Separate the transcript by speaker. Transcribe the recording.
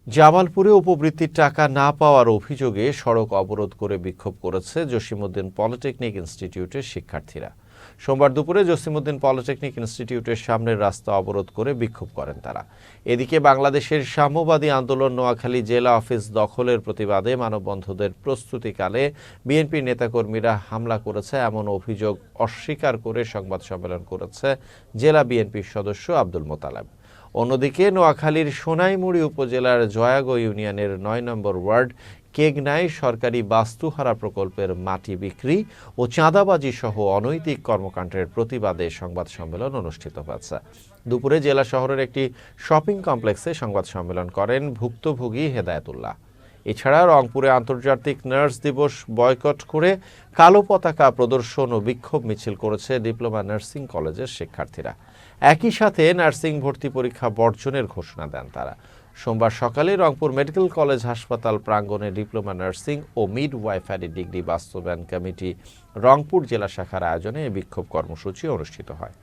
Speaker 1: জামালপুরে উপবৃত্তির টাকা না পাওয়ার অভিযোগে সড়ক অবরোধ করে বিক্ষোভ করেছে জসিমউদ্দিন পলিটেকনিক ইনস্টিটিউটের শিক্ষার্থীরা। সোমবার দুপুরে জসিমউদ্দিন পলিটেকনিক ইনস্টিটিউটের সামনের রাস্তা অবরোধ করে বিক্ষোভ করেন তারা। এদিকে বাংলাদেশের সাম্যবাদী আন্দোলন নোয়াখালী জেলা অফিস দখলের প্রতিবাদে মানববন্ধনের প্রস্তুতিকালে বিএনপির নেতাকর্মীরা হামলা করেছে এমন অভিযোগ অস্বীকার করে সংবাদ সম্মেলন করেছে জেলা বিএনপির সদস্য আব্দুল মোতালেব। অন্যদিকে নোয়াখালীর সোনাইমুড়ি উপজেলার জয়াগো ইউনিয়নের ৯ নম্বর ওয়ার্ড কেগনায় সরকারি বাস্তুহারা প্রকল্পের মাটি বিক্রি ও চাঁদাবাজি সহ অনৈতিক কর্মকাণ্ডের প্রতিবাদে সংবাদ সম্মেলন অনুষ্ঠিত হয়েছে। দুপুরে জেলা শহরের একটি শপিং কমপ্লেক্সে সংবাদ সম্মেলন করেন ভুক্তভোগী হেদায়েতুল্লাহ। এছাড়া রংপুরে আন্তর্জাতিক নার্স দিবস বয়কট করে কালো পতাকা প্রদর্শন ও বিক্ষোভ মিছিল করেছে ডিপ্লোমা নার্সিং কলেজের শিক্ষার্থীরা। একই সাথে নার্সিং ভর্তি পরীক্ষা বর্জনের ঘোষণা দেন তারা। সোমবার সকালে রংপুর মেডিকেল কলেজ হাসপাতাল প্রাঙ্গণে ডিপ্লোমা নার্সিং ও মিডওয়াইফারি ডিগ্রি বাস্তবায়ন কমিটি রংপুর জেলা শাখার আয়োজনে এই বিক্ষোভ কর্মসূচি অনুষ্ঠিত হয়।